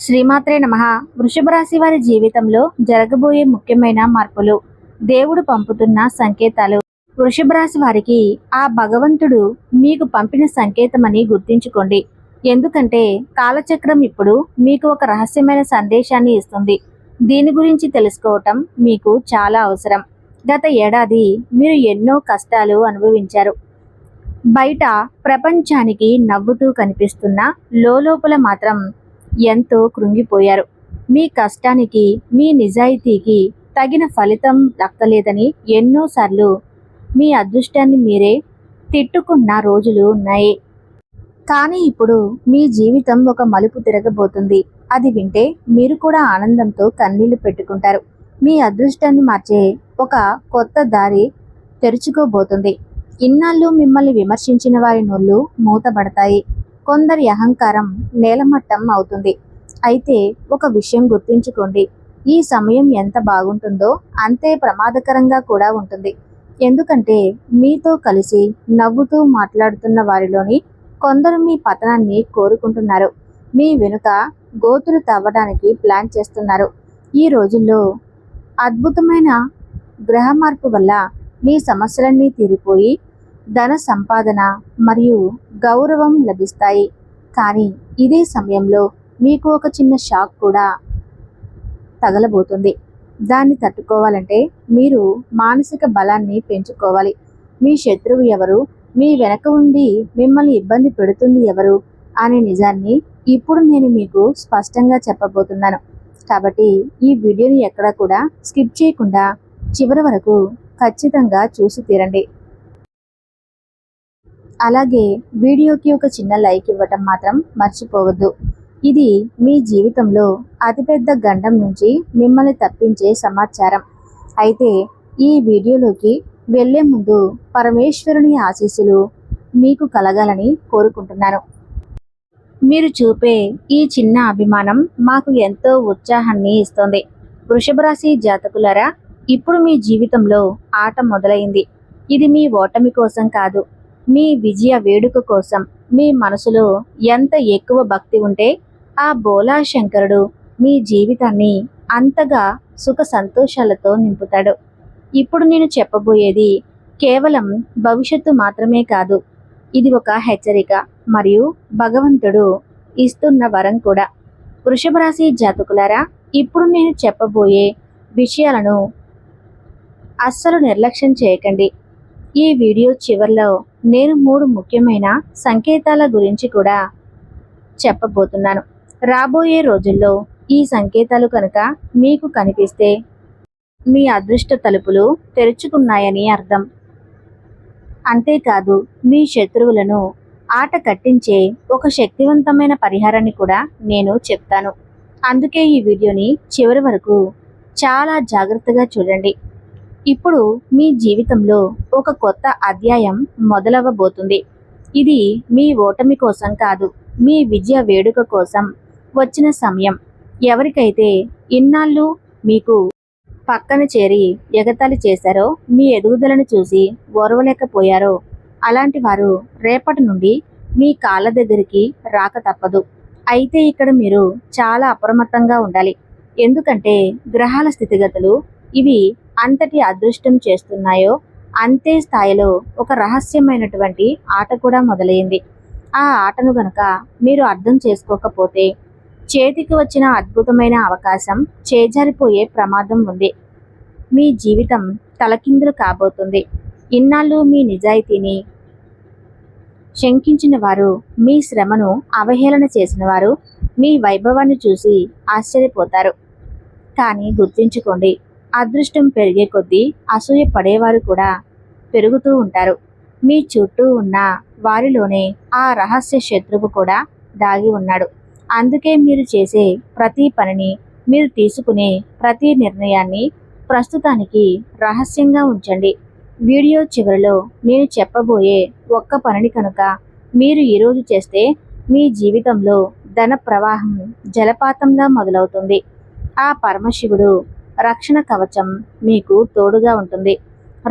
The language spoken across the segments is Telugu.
శ్రీమాత్రే నమః. వృషభ రాశి వారి జీవితంలో జరగబోయే ముఖ్యమైన మార్పులు, దేవుడు పంపుతున్న సంకేతాలు. వృషభ రాశి వారికి ఆ భగవంతుడు మీకు పంపిన సంకేతమని గుర్తించుకోండి. ఎందుకంటే కాలచక్రం ఇప్పుడు మీకు ఒక రహస్యమైన సందేశాన్ని ఇస్తుంది. దీని గురించి తెలుసుకోవటం మీకు చాలా అవసరం. గత ఏడాది మీరు ఎన్నో కష్టాలు అనుభవించారు. బయట ప్రపంచానికి నవ్వుతూ కనిపిస్తున్న లోపల మాత్రం ఎంతో కృంగిపోయారు. మీ కష్టానికి, మీ నిజాయితీకి తగిన ఫలితం దక్కలేదని ఎన్నోసార్లు మీ అదృష్టాన్ని మీరే తిట్టుకున్న రోజులు ఉన్నాయి. కానీ ఇప్పుడు మీ జీవితం ఒక మలుపు తిరగబోతుంది. అది వింటే మీరు కూడా ఆనందంతో కన్నీళ్లు పెట్టుకుంటారు. మీ అదృష్టాన్ని మార్చే ఒక కొత్త దారి తెరుచుకోబోతుంది. ఇన్నాళ్ళు మిమ్మల్ని విమర్శించిన వారి నోళ్ళు మూతబడతాయి. కొందరి అహంకారం నేలమట్టం అవుతుంది. అయితే ఒక విషయం గుర్తుంచుకోండి, ఈ సమయం ఎంత బాగుంటుందో అంతే ప్రమాదకరంగా కూడా ఉంటుంది. ఎందుకంటే మీతో కలిసి నవ్వుతూ మాట్లాడుతున్న వారిలోని కొందరు మీ పతనాన్ని కోరుకుంటున్నారు. మీ వెనుక గోతులు తవ్వడానికి ప్లాన్ చేస్తున్నారు. ఈ రోజుల్లో అద్భుతమైన గ్రహ మార్పు వల్ల మీ సమస్యలన్నీ తీరిపోయి ధన సంపాదన మరియు గౌరవం లభిస్తాయి. కానీ ఇదే సమయంలో మీకు ఒక చిన్న షాక్ కూడా తగలబోతుంది. దాన్ని తట్టుకోవాలంటే మీరు మానసిక బలాన్ని పెంచుకోవాలి. మీ శత్రువు ఎవరు, మీ వెనక ఉండి మిమ్మల్ని ఇబ్బంది పెడుతుంది ఎవరు అనే నిజాన్ని ఇప్పుడు నేను మీకు స్పష్టంగా చెప్పబోతున్నాను. కాబట్టి ఈ వీడియోని ఎక్కడా కూడా స్కిప్ చేయకుండా చివరి వరకు ఖచ్చితంగా చూసి తీరండి. అలాగే వీడియోకి ఒక చిన్న లైక్ ఇవ్వటం మాత్రం మర్చిపోవద్దు. ఇది మీ జీవితంలో అతిపెద్ద గండం నుంచి మిమ్మల్ని తప్పించే సమాచారం. అయితే ఈ వీడియోలోకి వెళ్లే ముందు పరమేశ్వరుని ఆశీస్సులు మీకు కలగాలని కోరుకుంటున్నాను. మీరు చూపే ఈ చిన్న అభిమానం మాకు ఎంతో ఉత్సాహాన్ని ఇస్తుంది. వృషభ రాశి జాతకులారా, ఇప్పుడు మీ జీవితంలో ఆట మొదలైంది. ఇది మీ ఓటమి కోసం కాదు, మీ విజయ వేడుక కోసం. మీ మనసులో ఎంత ఎక్కువ భక్తి ఉంటే ఆ బోలా శంకరుడు మీ జీవితాన్ని అంతగా సుఖ సంతోషాలతో నింపుతాడు. ఇప్పుడు నేను చెప్పబోయేది కేవలం భవిష్యత్తు మాత్రమే కాదు, ఇది ఒక హెచ్చరిక మరియు భగవంతుడు ఇస్తున్న వరం కూడా. వృషభ రాశి జాతకులారా, ఇప్పుడు నేను చెప్పబోయే విషయాలను అస్సలు నిర్లక్ష్యం చేయకండి. ఈ వీడియో చివరిలో నేను 3 ముఖ్యమైన సంకేతాల గురించి కూడా చెప్పబోతున్నాను. రాబోయే రోజుల్లో ఈ సంకేతాలు కనుక మీకు కనిపిస్తే మీ అదృష్ట తలుపులు తెరుచుకున్నాయని అర్థం. అంతేకాదు, మీ శత్రువులను ఆట కట్టించే ఒక శక్తివంతమైన పరిహారాన్ని కూడా నేను చెప్తాను. అందుకే ఈ వీడియోని చివరి వరకు చాలా జాగ్రత్తగా చూడండి. ఇప్పుడు మీ జీవితంలో ఒక కొత్త అధ్యాయం మొదలవ్వబోతుంది. ఇది మీ ఓటమి కోసం కాదు, మీ విజయ వేడుక కోసం వచ్చిన సమయం. ఎవరికైతే ఇన్నాళ్ళు మీకు పక్కన చేరి ఎగతాళి చేశారో, మీ ఎదుగుదలను చూసి ఓర్వలేకపోయారో, అలాంటి వారు రేపటి నుండి మీ కాళ్ళ దగ్గరికి రాక తప్పదు. అయితే ఇక్కడ మీరు చాలా అప్రమత్తంగా ఉండాలి. ఎందుకంటే గ్రహాల స్థితిగతులు ఇవి అంతటి అదృష్టం చేస్తున్నాయో అంతే స్థాయిలో ఒక రహస్యమైనటువంటి ఆట కూడా మొదలైంది. ఆ ఆటను గనక మీరు అర్థం చేసుకోకపోతే చేతికి వచ్చిన అద్భుతమైన అవకాశం చేజారిపోయే ప్రమాదం ఉంది. మీ జీవితం తలకిందులు కాబోతుంది. ఇన్నాళ్ళు మీ నిజాయితీని శంకించిన వారు, మీ శ్రమను అవహేళన చేసిన వారు మీ వైభవాన్ని చూసి ఆశ్చర్యపోతారు. కానీ గుర్తుంచుకోండి, అదృష్టం పెరిగే కొద్దీ అసూయ పడేవారు కూడా పెరుగుతూ ఉంటారు. మీ చుట్టూ ఉన్న వారిలోనే ఆ రహస్య శత్రువు కూడా దాగి ఉన్నాడు. అందుకే మీరు చేసే ప్రతి పనిని, మీరు తీసుకునే ప్రతి నిర్ణయాన్ని ప్రస్తుతానికి రహస్యంగా ఉంచండి. వీడియో చివరిలో నేను చెప్పబోయే ఒక్క పనిని కనుక మీరు ఈరోజు చేస్తే మీ జీవితంలో ధన ప్రవాహం జలపాతంలా మొదలవుతుంది. ఆ పరమశివుడు రక్షణ కవచం మీకు తోడుగా ఉంటుంది.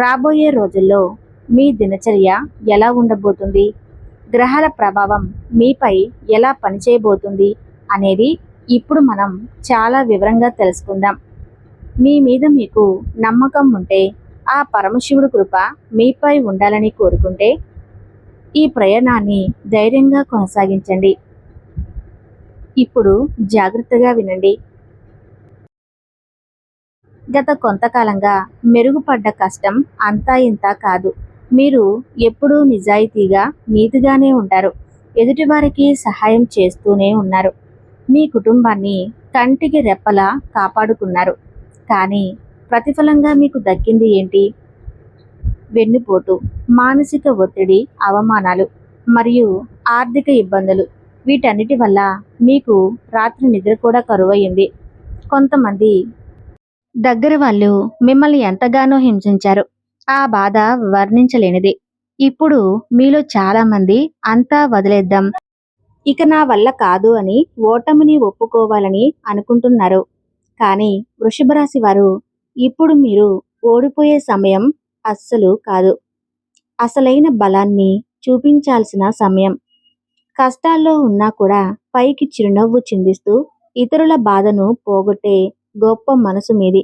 రాబోయే రోజుల్లో మీ దినచర్య ఎలా ఉండబోతుంది, గ్రహాల ప్రభావం మీపై ఎలా పనిచేయబోతుంది అనేది ఇప్పుడు మనం చాలా వివరంగా తెలుసుకుందాం. మీ మీద మీకు నమ్మకం ఉంటే, ఆ పరమశివుడు కృప మీపై ఉండాలని కోరుకుంటే, ఈ ప్రయాణాన్ని ధైర్యంగా కొనసాగించండి. ఇప్పుడు జాగ్రత్తగా వినండి. గత కొంతకాలంగా మెరుగుపడ్డ కష్టం అంతా ఇంత కాదు. మీరు ఎప్పుడూ నిజాయితీగా, నీతిగానే ఉంటారు. ఎదుటివారికి సహాయం చేస్తూనే ఉన్నారు. మీ కుటుంబాన్ని కంటికి రెప్పలా కాపాడుకున్నారు. కానీ ప్రతిఫలంగా మీకు దక్కింది ఏంటి? వెన్నుపోటు, మానసిక ఒత్తిడి, అవమానాలు మరియు ఆర్థిక ఇబ్బందులు. వీటన్నిటి వల్ల మీకు రాత్రి నిద్ర కూడా కరువయ్యింది. కొంతమంది దగ్గర వాళ్ళు మిమ్మల్ని ఎంతగానో హింసించారు. ఆ బాధ వర్ణించలేనిది. ఇప్పుడు మీలో చాలా మంది అంతా వదిలేద్దాం, ఇక నా వల్ల కాదు అని ఓటమిని ఒప్పుకోవాలని అనుకుంటున్నారు. కానీ వృషభ రాశి వారు, ఇప్పుడు మీరు ఓడిపోయే సమయం అస్సలు కాదు. అసలైన బలాన్ని చూపించాల్సిన సమయం. కష్టాల్లో ఉన్నా కూడా పైకి చిరునవ్వు చిందిస్తూ ఇతరుల బాధను పోగొట్టే గొప్ప మనసు మీది.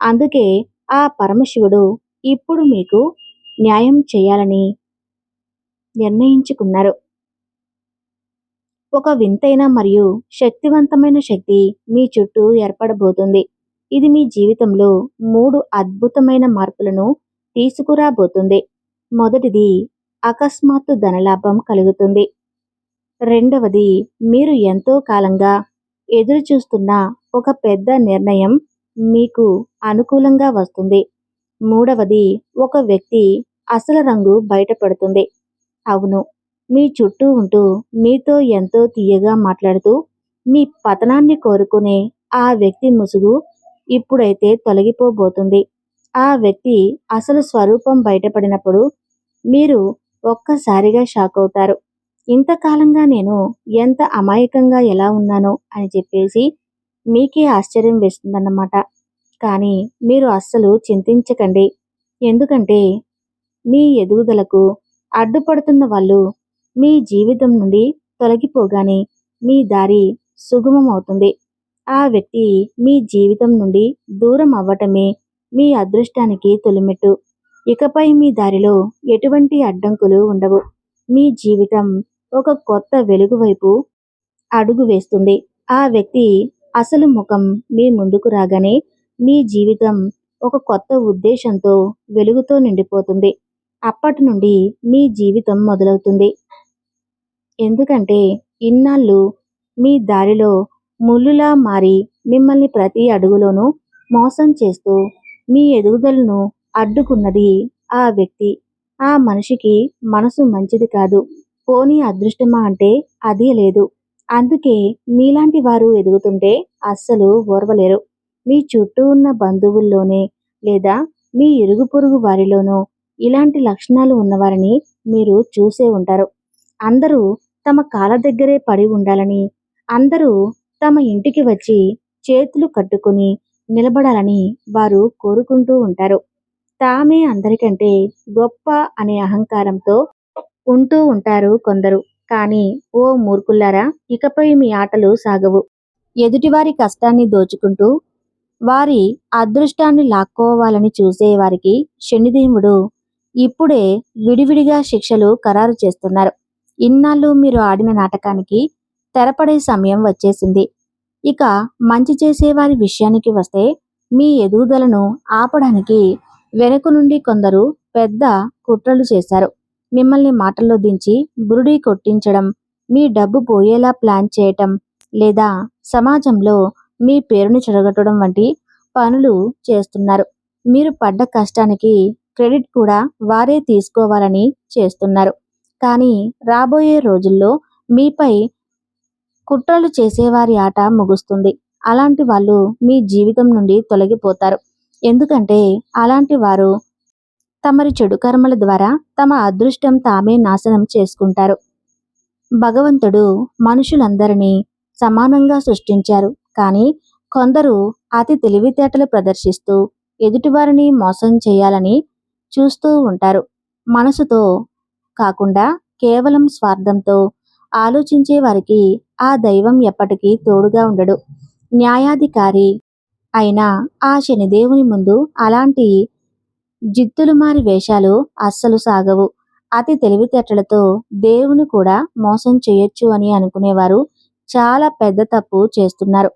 అందుకే ఆ పరమశివుడు ఇప్పుడు మీకు న్యాయం చేయాలని నిర్ణయించుకున్నారు. ఒక వింతైన మరియు శక్తివంతమైన శక్తి మీ చుట్టూ ఏర్పడబోతుంది. ఇది మీ జీవితంలో 3 అద్భుతమైన మార్పులను తీసుకురాబోతుంది. మొదటిది, అకస్మాత్తు ధనలాభం కలుగుతుంది. రెండవది, మీరు ఎంతో కాలంగా ఎదురు చూస్తున్న ఒక పెద్ద నిర్ణయం మీకు అనుకూలంగా వస్తుంది. మూడవది, ఒక వ్యక్తి అసలు రంగు బయటపడుతుంది. అవును, మీ చుట్టూ ఉంటూ మీతో ఎంతో తీయగా మాట్లాడుతూ మీ పతనాన్ని కోరుకునే ఆ వ్యక్తి ముసుగు ఇప్పుడైతే తొలగిపోబోతుంది. ఆ వ్యక్తి అసలు స్వరూపం బయటపడినప్పుడు మీరు ఒక్కసారిగా షాక్ అవుతారు. ఇంతకాలంగా నేను ఎంత అమాయకంగా ఎలా ఉన్నానో అని చెప్పేసి మీకే ఆశ్చర్యం వేస్తుందన్నమాట. కానీ మీరు అస్సలు చింతించకండి. ఎందుకంటే మీ ఎదుగుదలకు అడ్డుపడుతున్న వాళ్ళు మీ జీవితం నుండి తొలగిపోగానే మీ దారి సుగమం అవుతుంది. ఆ వ్యక్తి మీ జీవితం నుండి దూరం అవ్వటమే మీ అదృష్టానికి తొలిమెట్టు. ఇకపై మీ దారిలో ఎటువంటి అడ్డంకులు ఉండవు. మీ జీవితం ఒక కొత్త వెలుగు వైపు అడుగు వేస్తుంది. ఆ వ్యక్తి అసలు ముఖం మీ ముందుకు రాగానే మీ జీవితం ఒక కొత్త ఉద్దేశంతో, వెలుగుతో నిండిపోతుంది. అప్పటి నుండి మీ జీవితం మొదలవుతుంది. ఎందుకంటే ఇన్నాళ్ళు మీ దారిలో ముళ్ళులా మారి మిమ్మల్ని ప్రతి అడుగులోనూ మోసం చేస్తూ మీ ఎదుగుదలను అడ్డుకున్నది ఆ వ్యక్తి. ఆ మనిషికి మనసు మంచిది కాదు. పోనీ అదృష్టమా అంటే అది లేదు. అందుకే మీలాంటి వారు ఎదుగుతుంటే అస్సలు ఓర్వలేరు. మీ చుట్టూ ఉన్న బంధువుల్లోనే లేదా మీ ఇరుగు పొరుగు వారిలోనూ ఇలాంటి లక్షణాలు ఉన్నవారిని మీరు చూసే ఉంటారు. అందరూ తమ కాళ్ళ దగ్గరే పడి ఉండాలని, అందరూ తమ ఇంటికి వచ్చి చేతులు కట్టుకుని నిలబడాలని వారు కోరుకుంటూ ఉంటారు. తామే అందరికంటే గొప్ప అనే అహంకారంతో ఉంటూ ఉంటారు కొందరు. కానీ ఓ మూర్ఖులారా, ఇకపై మీ ఆటలు సాగవు. ఎదుటివారి కష్టాన్ని దోచుకుంటూ వారి అదృష్టాన్ని లాక్కోవాలని చూసే వారికి శనిదేవుడు ఇప్పుడే విడివిడిగా శిక్షలు ఖరారు చేస్తున్నారు. ఇన్నాళ్ళు మీరు ఆడిన నాటకానికి తెరపడే సమయం వచ్చేసింది. ఇక మంచి చేసేవారి విషయానికి వస్తే, మీ ఎదుగుదలను ఆపడానికి వెనుక నుండి కొందరు పెద్ద కుట్రలు చేశారు. మిమ్మల్ని మాటల్లో దించి బురుడీ కొట్టించడం, మీ డబ్బు పోయేలా ప్లాన్ చేయటం, లేదా సమాజంలో మీ పేరును చెడగొట్టడం వంటి పనులు చేస్తున్నారు. మీరు పడ్డ కష్టానికి క్రెడిట్ కూడా వారే తీసుకోవాలని చేస్తున్నారు. కానీ రాబోయే రోజుల్లో మీపై కుట్రలు చేసేవారి ఆట ముగుస్తుంది. అలాంటి వాళ్ళు మీ జీవితం నుండి తొలగిపోతారు. ఎందుకంటే అలాంటి వారు తమరి చెడు కర్మల ద్వారా తమ అదృష్టం తామే నాశనం చేసుకుంటారు. భగవంతుడు మనుషులందరినీ సమానంగా సృష్టించారు. కానీ కొందరు అతి తెలివితేటలు ప్రదర్శిస్తూ ఎదుటివారిని మోసం చేయాలని చూస్తూ ఉంటారు. మనసుతో కాకుండా కేవలం స్వార్థంతో ఆలోచించే వారికి ఆ దైవం ఎప్పటికీ తోడుగా ఉండడు. న్యాయాధికారి అయినా ఆ శనిదేవుని ముందు అలాంటి జిత్తులుమారి వేషాలు అస్సలు సాగవు. అతి తెలివితేటలతో దేవుని కూడా మోసం చేయొచ్చు అని అనుకునేవారు చాలా పెద్ద తప్పు చేస్తున్నారు.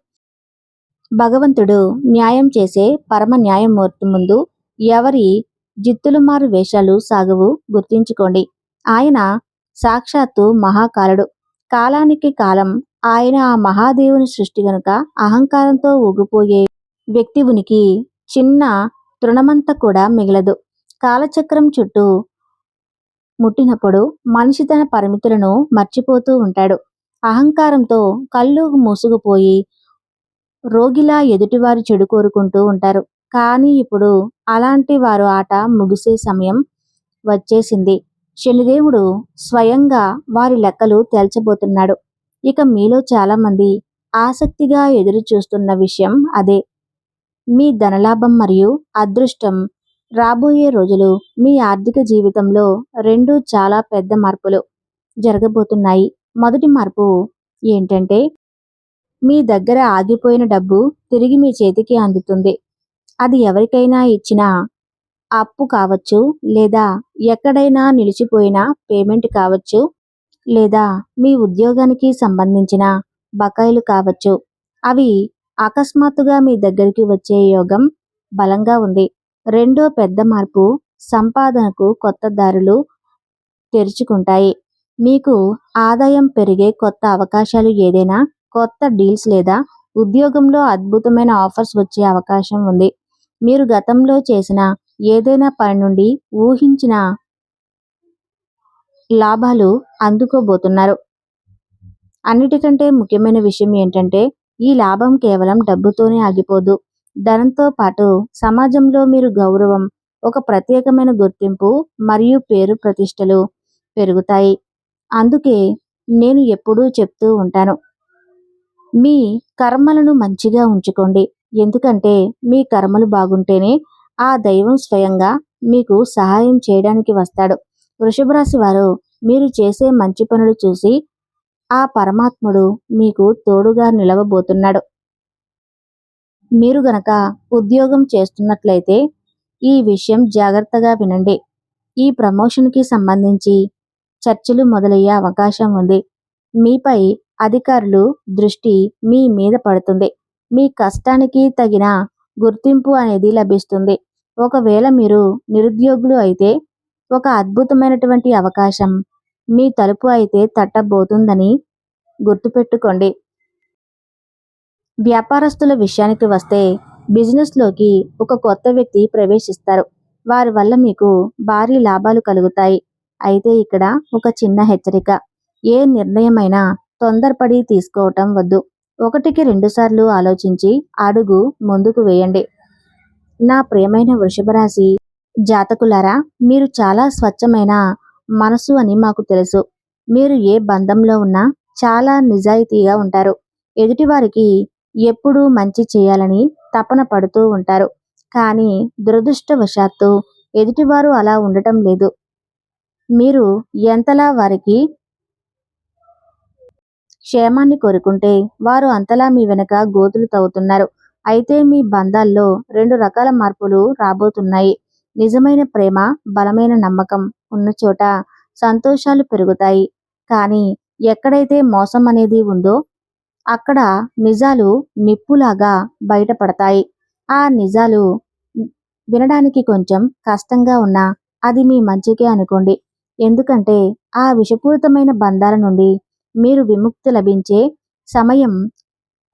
భగవంతుడు న్యాయం చేసే పరమ న్యాయమూర్తి ముందు ఎవరి జిత్తులుమారు వేషాలు సాగవు, గుర్తించుకోండి. ఆయన సాక్షాత్తు మహాకాలుడు. కాలానికి కాలం. ఆయన ఆ మహాదేవుని సృష్టి గనుక అహంకారంతో ఊగిపోయే వ్యక్తి ఉనికి చిన్న తృణమంత కూడా మిగలదు. కాలచక్రం చుట్టూ ముట్టినప్పుడు మనిషి తన పరిమితులను మర్చిపోతూ ఉంటాడు. అహంకారంతో కళ్ళు మూసుకుపోయి రోగిలా ఎదుటివారి చెడు కోరుకుంటూ ఉంటారు. కానీ ఇప్పుడు అలాంటి వారు ఆట ముగిసే సమయం వచ్చేసింది. శనిదేవుడు స్వయంగా వారి లెక్కలు తేల్చబోతున్నాడు. ఇక మీలో చాలామంది ఆసక్తిగా ఎదురు చూస్తున్న విషయం అదే. మీ ధనలాభం మరియు అదృష్టం. రాబోయే రోజులు మీ ఆర్థిక జీవితంలో రెండు చాలా పెద్ద మార్పులు జరగబోతున్నాయి. మొదటి మార్పు ఏంటంటే, మీ దగ్గర ఆగిపోయిన డబ్బు తిరిగి మీ చేతికి అందుతుంది. అది ఎవరికైనా ఇచ్చిన అప్పు కావచ్చు, లేదా ఎక్కడైనా నిలిచిపోయిన పేమెంట్ కావచ్చు, లేదా మీ ఉద్యోగానికి సంబంధించిన బకాయిలు కావచ్చు. అవి అకస్మాత్తుగా మీ దగ్గరికి వచ్చే యోగం బలంగా ఉంది. రెండో పెద్ద మార్పు, సంపాదనకు కొత్త దారులు తెరుచుకుంటాయి. మీకు ఆదాయం పెరిగే కొత్త అవకాశాలు, ఏదైనా కొత్త డీల్స్ లేదా ఉద్యోగంలో అద్భుతమైన ఆఫర్స్ వచ్చే అవకాశం ఉంది. మీరు గతంలో చేసిన ఏదైనా పని నుండి ఊహించిన లాభాలు అందుకోబోతున్నారు. అన్నిటికంటే ముఖ్యమైన విషయం ఏంటంటే, ఈ లాభం కేవలం డబ్బుతోనే ఆగిపోదు. ధనంతో పాటు సమాజంలో మీరు గౌరవం, ఒక ప్రత్యేకమైన గుర్తింపు మరియు పేరు ప్రతిష్టలు పెరుగుతాయి. అందుకే నేను ఎప్పుడూ చెప్తూ ఉంటాను, మీ కర్మలను మంచిగా ఉంచుకోండి. ఎందుకంటే మీ కర్మలు బాగుంటేనే ఆ దైవం స్వయంగా మీకు సహాయం చేయడానికి వస్తాడు. వృషభ రాశి వారు మీరు చేసే మంచి పనులు చూసి ఆ పరమాత్ముడు మీకు తోడుగా నిలవబోతున్నాడు. మీరు గనక ఉద్యోగం చేస్తున్నట్లయితే ఈ విషయం జాగ్రత్తగా వినండి. ఈ ప్రమోషన్కి సంబంధించి చర్చలు మొదలయ్యే అవకాశం ఉంది. మీపై అధికారులు దృష్టి మీ మీద పడుతుంది. మీ కష్టానికి తగిన గుర్తింపు అనేది లభిస్తుంది. ఒకవేళ మీరు నిరుద్యోగులు అయితే ఒక అద్భుతమైనటువంటి అవకాశం మీ తలుపు అయితే తట్టబోతుందని గుర్తుపెట్టుకోండి. వ్యాపారస్తుల విషయానికి వస్తే, బిజినెస్లోకి ఒక కొత్త వ్యక్తి ప్రవేశిస్తారు. వారి వల్ల మీకు భారీ లాభాలు కలుగుతాయి. అయితే ఇక్కడ ఒక చిన్న హెచ్చరిక. ఏ నిర్ణయమైనా తొందరపడి తీసుకోవటం వద్దు. ఒకటికి రెండుసార్లు ఆలోచించి అడుగు ముందుకు వేయండి. నా ప్రియమైన వృషభ రాశి జాతకులారా, మీరు చాలా స్వచ్ఛమైన మనసు అని మాకు తెలుసు. మీరు ఏ బంధంలో ఉన్నా చాలా నిజాయితీగా ఉంటారు. ఎదుటివారికి ఎప్పుడూ మంచి చేయాలని తపన పడుతూ ఉంటారు. కానీ దురదృష్టవశాత్తు ఎదుటివారు అలా ఉండటం లేదు. మీరు ఎంతలా వారికి క్షేమాన్ని కోరుకుంటే వారు అంతలా మీ వెనుక గోతులు తవ్వుతున్నారు. అయితే మీ బంధాల్లో రెండు రకాల మార్పులు రాబోతున్నాయి. నిజమైన ప్రేమ, బలమైన నమ్మకం ఉన్న చోట సంతోషాలు పెరుగుతాయి. కానీ ఎక్కడైతే మోసం అనేది ఉందో అక్కడ నిజాలు నిప్పులాగా బయటపడతాయి. ఆ నిజాలు వినడానికి కొంచెం కష్టంగా ఉన్నా అది మీ మంచికే అనుకోండి. ఎందుకంటే ఆ విషపూరితమైన బంధాల నుండి మీరు విముక్తి లభించే సమయం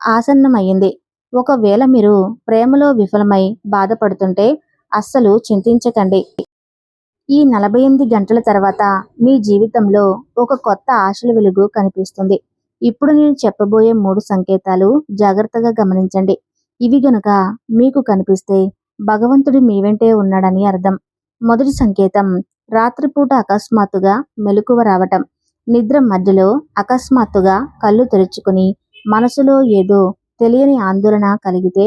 ఆసన్నమైంది. ఒకవేళ మీరు ప్రేమలో విఫలమై బాధపడుతుంటే అస్సలు చింతించకండి. ఈ 48 గంటల తర్వాత మీ జీవితంలో ఒక కొత్త ఆశల వెలుగు కనిపిస్తుంది. ఇప్పుడు నేను చెప్పబోయే 3 సంకేతాలు జాగ్రత్తగా గమనించండి. ఇవి గనుక మీకు కనిపిస్తే భగవంతుడు మీ వెంటే ఉన్నాడని అర్థం. మొదటి సంకేతం, రాత్రిపూట అకస్మాత్తుగా మెలకువ రావటం. నిద్ర మధ్యలో అకస్మాత్తుగా కళ్ళు తెరుచుకుని మనసులో ఏదో తెలియని ఆందోళన కలిగితే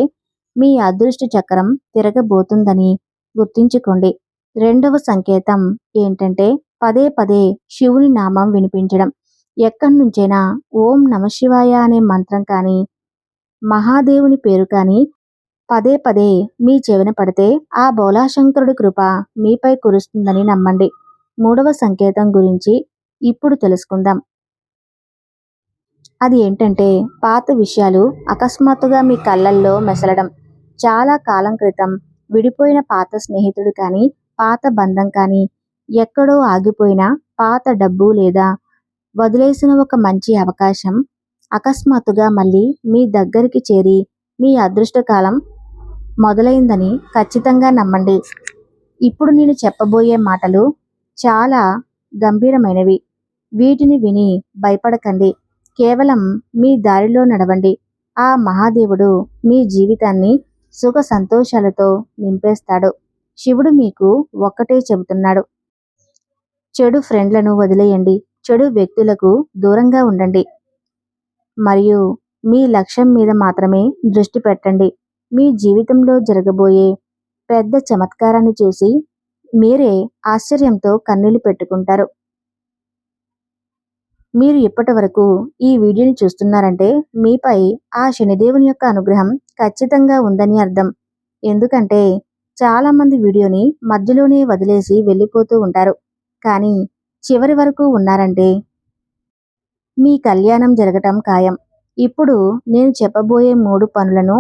మీ అదృష్ట చక్రం తిరగబోతుందని గుర్తుంచుకోండి. రెండవ సంకేతం ఏంటంటే, పదే పదే శివుని నామం వినిపించడం. ఎక్కడి నుంచైనా ఓం నమశివాయ అనే మంత్రం కానీ మహాదేవుని పేరు కానీ పదే పదే మీ చెవిన పడితే ఆ బోలాశంకరుడి కృప మీపై కురుస్తుందని నమ్మండి. మూడవ సంకేతం గురించి ఇప్పుడు తెలుసుకుందాం. అది ఏంటంటే పాత విషయాలు అకస్మాత్తుగా మీ కళ్ళల్లో మెసలడం. చాలా కాలం క్రితం విడిపోయిన పాత స్నేహితుడు కానీ పాత బంధం కానీ ఎక్కడో ఆగిపోయిన పాత డబ్బు లేదా వదిలేసిన ఒక మంచి అవకాశం అకస్మాత్తుగా మళ్ళీ మీ దగ్గరికి చేరి మీ అదృష్టకాలం మొదలైందని ఖచ్చితంగా నమ్మండి. ఇప్పుడు నేను చెప్పబోయే మాటలు చాలా గంభీరమైనవి. వీటిని విని భయపడకండి. కేవలం మీ దారిలో నడవండి. ఆ మహాదేవుడు మీ జీవితాన్ని సుఖ సంతోషాలతో నింపేస్తాడు. శివుడు మీకు ఒక్కటే చెబుతున్నాడు. చెడు ఫ్రెండ్లను వదిలేయండి. చెడు వ్యక్తులకు దూరంగా ఉండండి. మరియు మీ లక్ష్యం మీద మాత్రమే దృష్టి పెట్టండి. మీ జీవితంలో జరగబోయే పెద్ద చమత్కారాన్ని చూసి మీరే ఆశ్చర్యంతో కన్నీళ్లు పెట్టుకుంటారు. మీరు ఇప్పటి వరకు ఈ వీడియోని చూస్తున్నారంటే మీపై ఆ శనిదేవుని యొక్క అనుగ్రహం ఖచ్చితంగా ఉందని అర్థం. ఎందుకంటే చాలామంది వీడియోని మధ్యలోనే వదిలేసి వెళ్ళిపోతూ ఉంటారు. కానీ చివరి వరకు ఉన్నారంటే మీ కళ్యాణం జరగటం ఖాయం. ఇప్పుడు నేను చెప్పబోయే 3 పనులను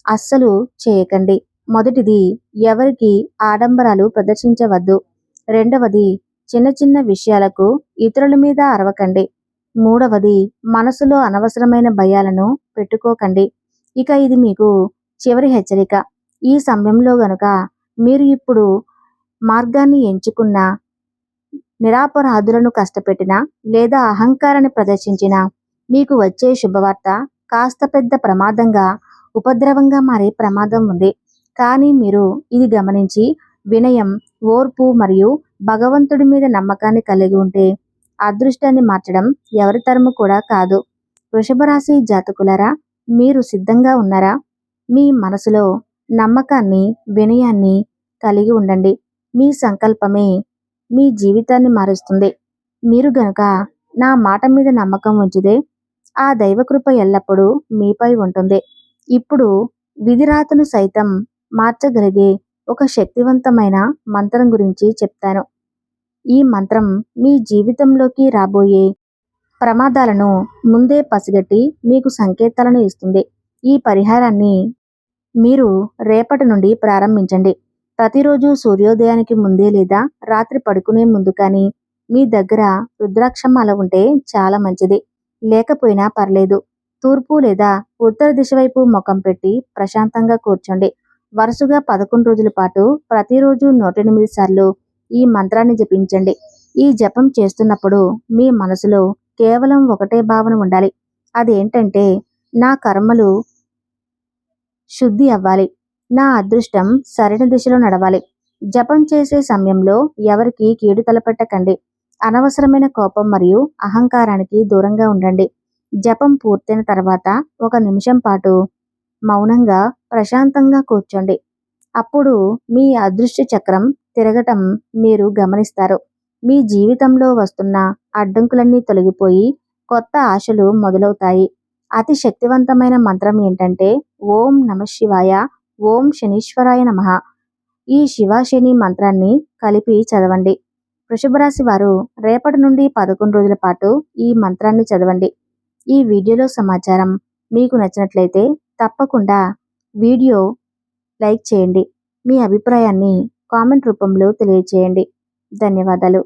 అస్సలు చేయకండి. మొదటిది, ఎవరికి ఆడంబరాలు ప్రదర్శించవద్దు. రెండవది, చిన్న చిన్న విషయాలకు ఇతరుల మీద అరవకండి. మూడవది, మనసులో అనవసరమైన భయాలను పెట్టుకోకండి. ఇక ఇది మీకు చివరి హెచ్చరిక. ఈ సమయంలో గనుక మీరు ఇప్పుడు మార్గాన్ని ఎంచుకున్నా, నిరాపరాధులను కష్టపెట్టినా లేదా అహంకారాన్ని ప్రదర్శించినా మీకు వచ్చే శుభవార్త కాస్త పెద్ద ప్రమాదంగా ఉపద్రవంగా మారే ప్రమాదం ఉంది. కానీ మీరు ఇది గమనించి వినయం, ఓర్పు మరియు భగవంతుడి మీద నమ్మకాన్ని కలిగి ఉంటే అదృష్టాన్ని మార్చడం ఎవరి తరము కూడా కాదు. వృషభ రాశి జాతకులారా, మీరు సిద్ధంగా ఉన్నారా? మీ మనసులో నమ్మకాన్ని, వినయాన్ని కలిగి ఉండండి. మీ సంకల్పమే మీ జీవితాన్ని మారుస్తుంది. మీరు గనుక నా మాట మీద నమ్మకం ఉంచితే ఆ దైవకృప ఎల్లప్పుడూ మీపై ఉంటుంది. ఇప్పుడు విధిరాతను సైతం మార్చగలిగే ఒక శక్తివంతమైన మంత్రం గురించి చెప్తాను. ఈ మంత్రం మీ జీవితంలోకి రాబోయే ప్రమాదాలను ముందే పసిగట్టి మీకు సంకేతాలను ఇస్తుంది. ఈ పరిహారాన్ని మీరు రేపటి నుండి ప్రారంభించండి. ప్రతిరోజు సూర్యోదయానికి ముందే లేదా రాత్రి పడుకునే ముందు కానీ మీ దగ్గర రుద్రాక్షమాల ఉంటే చాలా మంచిది. లేకపోయినా పర్లేదు. తూర్పు లేదా ఉత్తర దిశ వైపు ముఖం పెట్టి ప్రశాంతంగా కూర్చోండి. వరుసగా 11 రోజుల పాటు ప్రతిరోజు 108 సార్లు ఈ మంత్రాన్ని జపించండి. ఈ జపం చేస్తున్నప్పుడు మీ మనసులో కేవలం ఒకటే భావన ఉండాలి. అదేంటంటే, నా కర్మలు శుద్ధి అవ్వాలి, నా అదృష్టం సరైన దిశలో నడవాలి. జపం చేసే సమయంలో ఎవరికి కీడు తలపెట్టకండి. అనవసరమైన కోపం మరియు అహంకారానికి దూరంగా ఉండండి. జపం పూర్తయిన తర్వాత 1 నిమిషం పాటు మౌనంగా ప్రశాంతంగా కూర్చోండి. అప్పుడు మీ అదృష్ట చక్రం తిరగటం మీరు గమనిస్తారు. మీ జీవితంలో వస్తున్న అడ్డంకులన్నీ తొలగిపోయి కొత్త ఆశలు మొదలవుతాయి. అతి శక్తివంతమైన మంత్రం ఏంటంటే ఓం నమశివాయ, ఓం శనీశ్వరాయ నమః. ఈ శివ శని మంత్రాన్ని కలిపి చదవండి. వృషభ రాశి వారు రేపటి నుండి 11 రోజుల పాటు ఈ మంత్రాన్ని చదవండి. ఈ వీడియోలో సమాచారం మీకు నచ్చినట్లయితే తప్పకుండా వీడియో లైక్ చేయండి. మీ అభిప్రాయాన్ని కామెంట్ రూపంలో తెలియజేయండి. ధన్యవాదాలు.